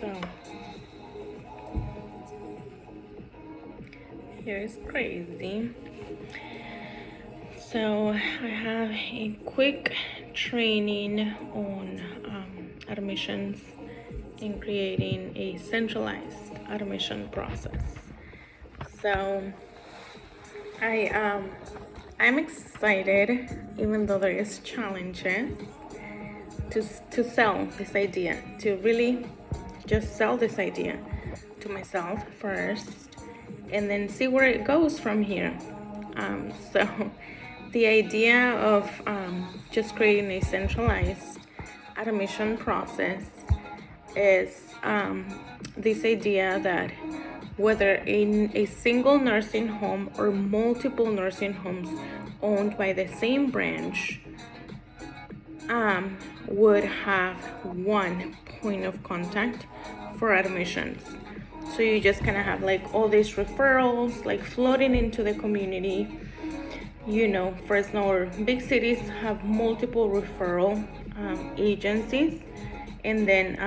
So here is crazy. So I have a quick training on admissions and creating a centralized admission process. So I'm excited, even though there is challenges, to sell this idea, to really just sell this idea to myself first, and then see where it goes from here. So the idea of just creating a centralized admission process is this idea that whether in a single nursing home or multiple nursing homes owned by the same branch would have one point of contact for admissions. So you just kind of have like all these referrals like floating into the community. You know, Fresno or big cities have multiple referral agencies, and then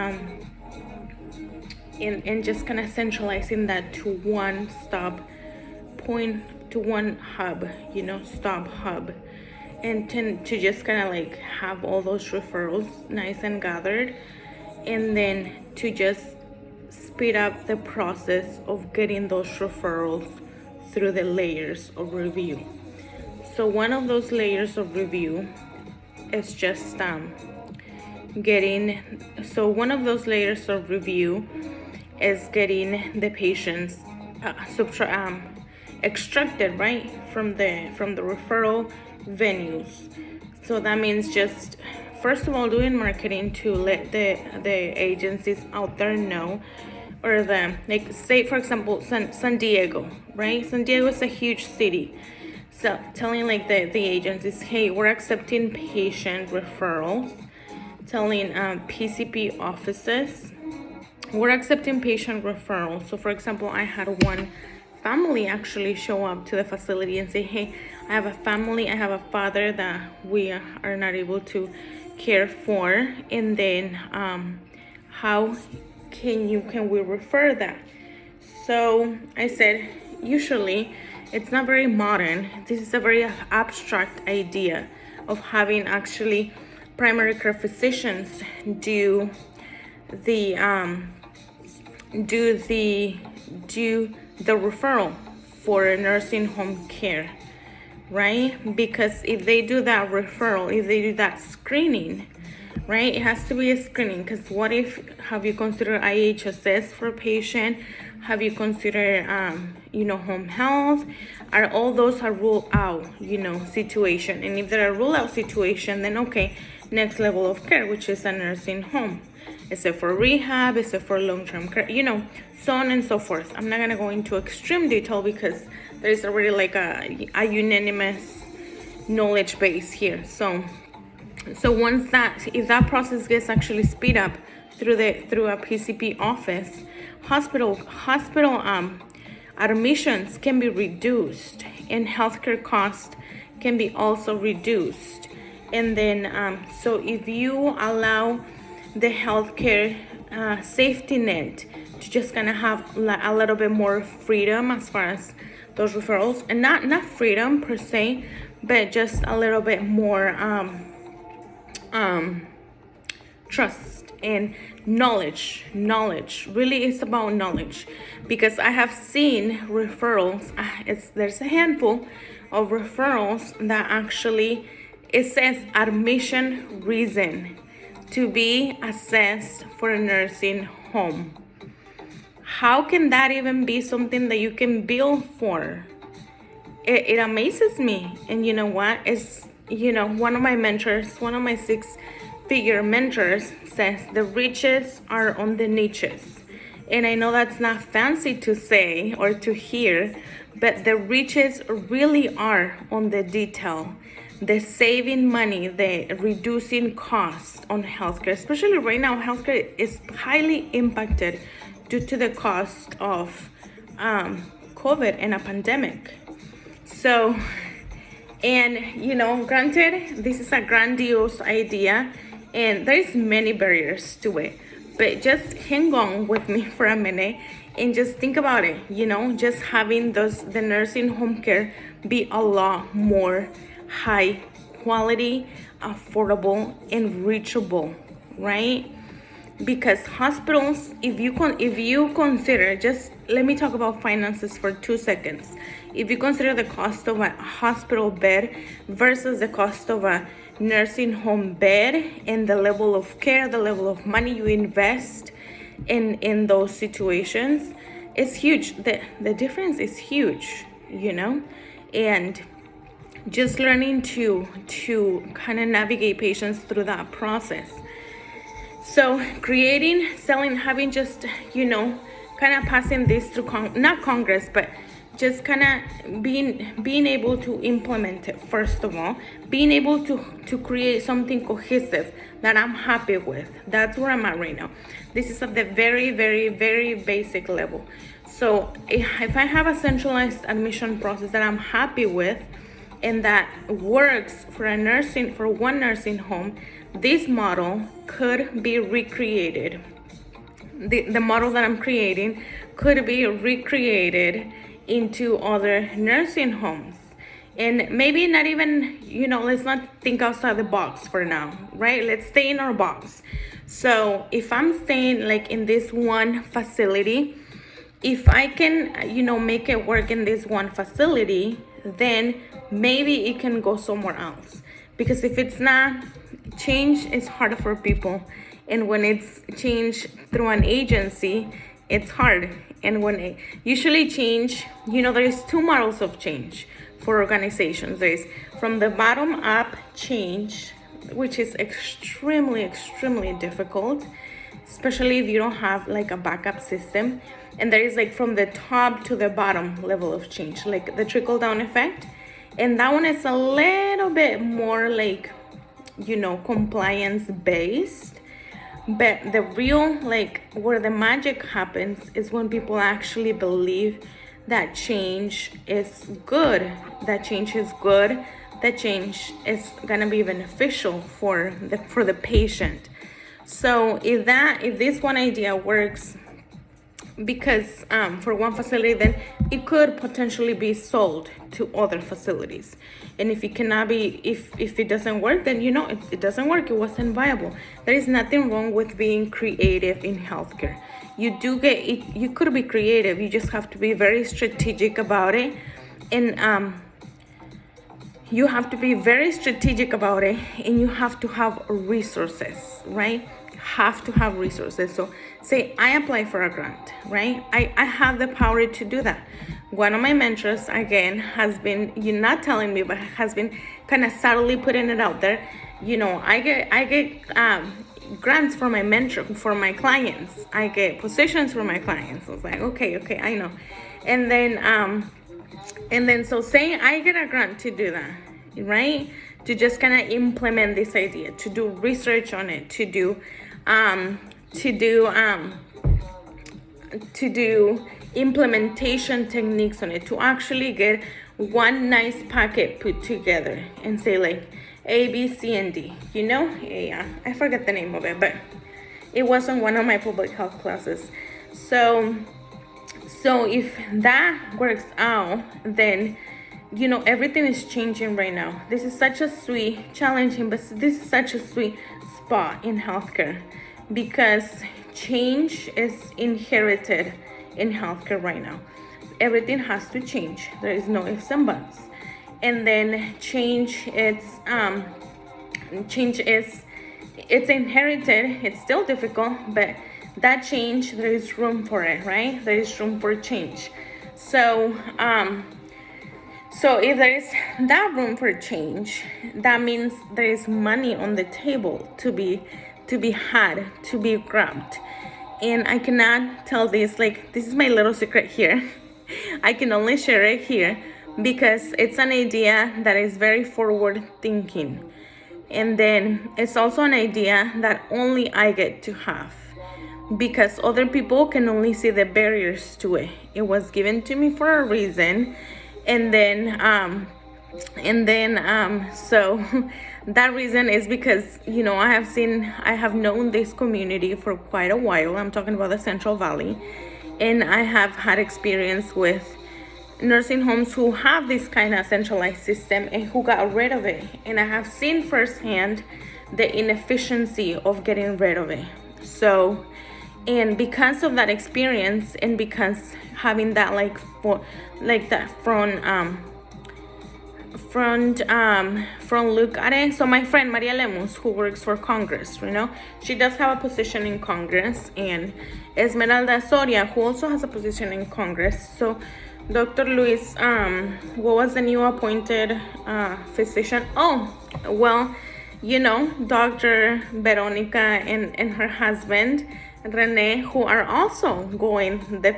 and just kind of centralizing that to one stop point, to one hub, stop hub, and to just kind of like have all those referrals nice and gathered, and then to just speed up the process of getting those referrals through the layers of review. So one of those layers of review is just one of those layers of review is getting the patients extracted right from the referral venues. So that means just first of all doing marketing to let the agencies out there know, or like say for example San Diego, right? San Diego is a huge city. So telling like the agencies, hey, we're accepting patient referrals, telling PCP offices, we're accepting patient referrals. So for example, I had one family actually show up to the facility and say, hey, I have a family, I have a father that we are not able to care for, and then how can we refer that? So I said, usually it's not very modern. This is a very abstract idea of having actually primary care physicians do the referral for nursing home care, right? Because if they do that referral, if they do that screening, right, it has to be a screening. Because what if, have you considered IHSS for a patient? Have you considered home health? Are all those a rule out situation? And if they're a rule out situation, then okay, next level of care, which is a nursing home. Is it for rehab? Is it for long-term care? So on and so forth. I'm not gonna go into extreme detail because there's already like a unanimous knowledge base here. So once if that process gets actually speed up through a PCP office, hospital admissions can be reduced, and healthcare costs can be also reduced. And then so if you allow the healthcare safety net to just kind of have a little bit more freedom as far as those referrals, and not freedom per se, but just a little bit more trust and knowledge really is about knowledge, because I have seen referrals, there's a handful of referrals that actually it says admission reason to be assessed for a nursing home. How can that even be something that you can bill for? It amazes me. And you know what? It's one of my mentors, one of my 6-figure mentors says the riches are on the niches. And I know that's not fancy to say or to hear, but the riches really are on the detail, the saving money, the reducing costs on healthcare. Especially right now, healthcare is highly impacted due to the cost of COVID and a pandemic. So, and granted, this is a grandiose idea and there's many barriers to it, but just hang on with me for a minute and just think about it, just having the nursing home care be a lot more high quality, affordable, and reachable, right? Because hospitals, if you consider, just let me talk about finances for 2 seconds. If you consider the cost of a hospital bed versus the cost of a nursing home bed, and the level of care, the level of money you invest in those situations, it's huge. The difference is huge, and just learning to kind of navigate patients through that process. So creating, selling, having just, kind of passing this through, not Congress, but just kind of being able to implement it, first of all, being able to create something cohesive that I'm happy with. That's where I'm at right now. This is at the very, very, very basic level. So if I have a centralized admission process that I'm happy with, and that works for one nursing home, this model could be recreated. The model that I'm creating could be recreated into other nursing homes. And maybe not even, let's not think outside the box for now, right? Let's stay in our box. So if I'm staying like in this one facility, if I can, make it work in this one facility, then maybe it can go somewhere else. Because if it's not, change is harder for people. And when it's changed through an agency, it's hard. And when it usually change, there is two models of change for organizations. There is from the bottom up change, which is extremely, extremely difficult, especially if you don't have like a backup system. And there is like from the top to the bottom level of change, like the trickle down effect. And that one is a little bit more like, compliance based. But the real, like, where the magic happens is when people actually believe that change is good. That change is good. That change is gonna be beneficial for the patient. So if this one idea works, because for one facility, then it could potentially be sold to other facilities. And if it cannot be, if it doesn't work, then it doesn't work. It wasn't viable. There is nothing wrong with being creative in healthcare. You could be creative. You just have to be very strategic about it, and you have to be very strategic about it, and you have to have resources, right? Have to have resources. So say I apply for a grant, right? I have the power to do that. One of my mentors, again, has been, you're not telling me, but has been kind of subtly putting it out there. I get grants for my clients. I get positions for my clients. I was like, okay, I know. And then so say I get a grant to do that, right? To just kind of implement this idea, to do research on it, to do implementation techniques on it, to actually get one nice packet put together and say like A, B, C, and D. Yeah, I forget the name of it, but it was on one of my public health classes. So if that works out, then everything is changing right now. This is such a sweet, challenging, but this is such a sweet spot in healthcare, because change is inherited in healthcare right now. Everything has to change. There is no ifs and buts. And then change is it's inherited. It's still difficult, but that change, there is room for it, right? There is room for change. So if there is that room for change, that means there is money on the table to be had, to be grabbed. And I cannot tell this, like, this is my little secret here. I can only share it here because it's an idea that is very forward thinking. And then it's also an idea that only I get to have, because other people can only see the barriers to it. It was given to me for a reason. So that reason is because, I have known this community for quite a while. I'm talking about the Central Valley. And I have had experience with nursing homes who have this kind of centralized system and who got rid of it. And I have seen firsthand the inefficiency of getting rid of it. So, and because of that experience, and because having that front look at it. So my friend Maria Lemus, who works for Congress, she does have a position in Congress, and Esmeralda Soria, who also has a position in Congress. So Dr. Luis, what was the new appointed physician? Oh, well, Dr. Veronica and her husband Rene, who are also going the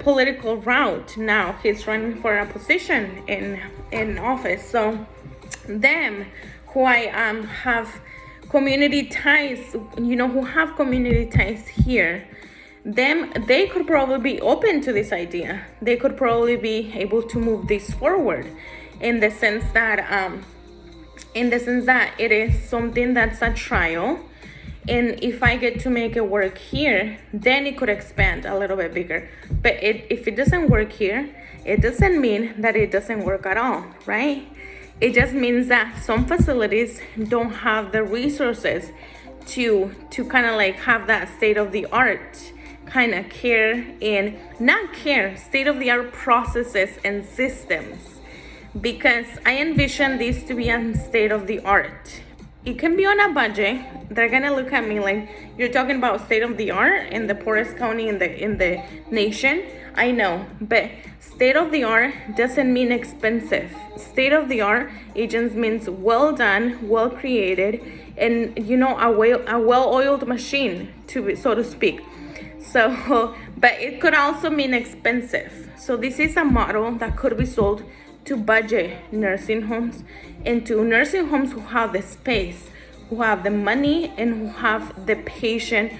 political route now. He's running for a position in office. So them who I have community ties, who have community ties here, they could probably be open to this idea. They could probably be able to move this forward in the sense that it is something that's a trial. And if I get to make it work here, then it could expand a little bit bigger. But if it doesn't work here, it doesn't mean that it doesn't work at all, right? It just means that some facilities don't have the resources to kind of have that state-of-the-art kind of care, and not care, state-of-the-art processes and systems. Because I envision this to be a state-of-the-art. It can be on a budget. They're gonna look at me like, you're talking about state of the art in the poorest county in the nation. I know, but state of the art doesn't mean expensive. State of the art, it just means well done, well created, and a well-oiled machine, so to speak. So, but it could also mean expensive. So this is a model that could be sold to budget nursing homes, and to nursing homes who have the space, who have the money, and who have the patient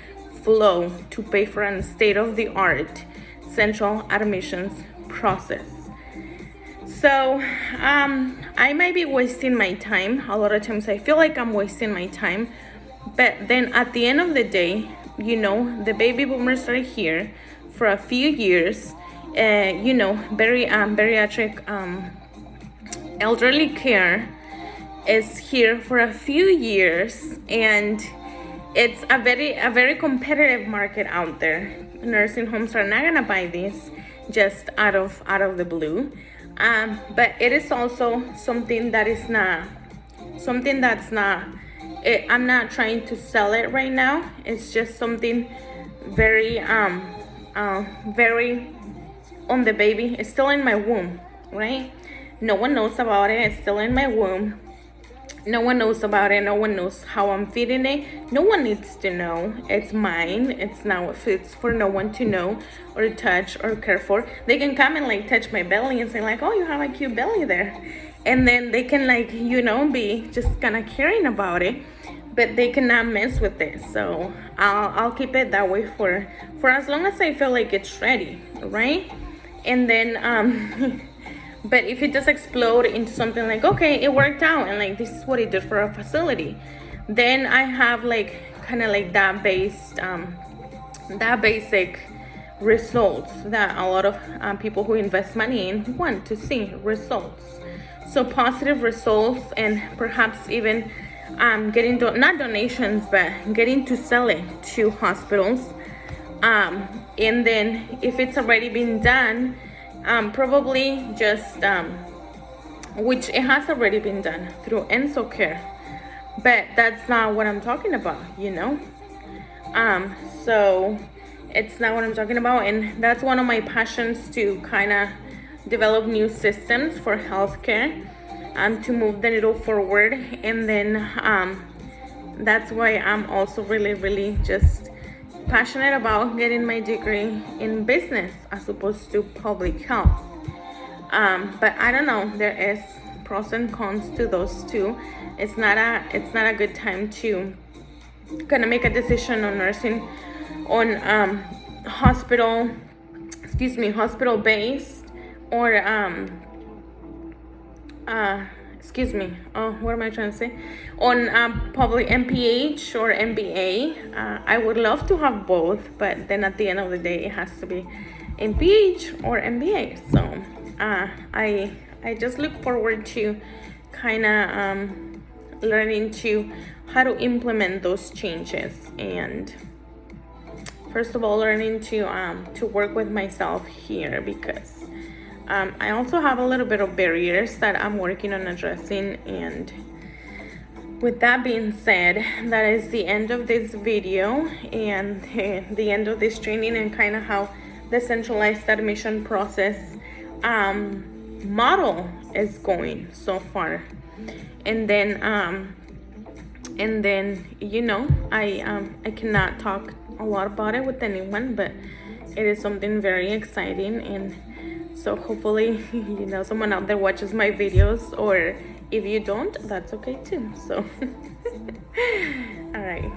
flow to pay for a state-of-the-art central admissions process. So I might be wasting my time. A lot of times I feel like I'm wasting my time, but then at the end of the day, the baby boomers are here for a few years. Bariatric elderly care is here for a few years, and it's a very competitive market out there. Nursing homes are not gonna buy this just out of the blue, but it is also something that's not. I'm not trying to sell it right now. It's just something very very on the baby. It's still in my womb, right? No one knows about it. It's still in my womb. No one knows about it. No one knows how I'm feeding it. No one needs to know. It's mine. It's for no one to know or touch or care for. They can come and touch my belly and say oh, you have a cute belly there. And then they can be just kind of caring about it, but they cannot mess with it. So I'll keep it that way for as long as I feel like it's ready, right? And then but if it does explode into something okay, it worked out, and this is what it did for a facility, then I have that basic results that a lot of people who invest money in want to see results. So positive results, and perhaps even getting not donations, but getting to sell it to hospitals. And then if it's already been done, probably just which it has already been done through Enso Care, but that's not what I'm talking about, so it's not what I'm talking about. And that's one of my passions, to kind of develop new systems for healthcare, to move the needle forward. And then that's why I'm also really just passionate about getting my degree in business as opposed to public health. But I don't know, there is pros and cons to those two. It's not a good time to kind of make a decision on nursing on hospital based, or excuse me, what am I trying to say? On public MPH or MBA. I would love to have both, but then at the end of the day, it has to be MPH or MBA. So I just look forward to kind of learning to how to implement those changes, and first of all, learning to work with myself here, because I also have a little bit of barriers that I'm working on addressing. And with that being said, that is the end of this video and the end of this training, and kind of how the centralized admission process model is going so far. And then you know, I cannot talk a lot about it with anyone, but it is something very exciting. And so hopefully, you know, someone out there watches my videos, or if you don't, that's okay too. So all right.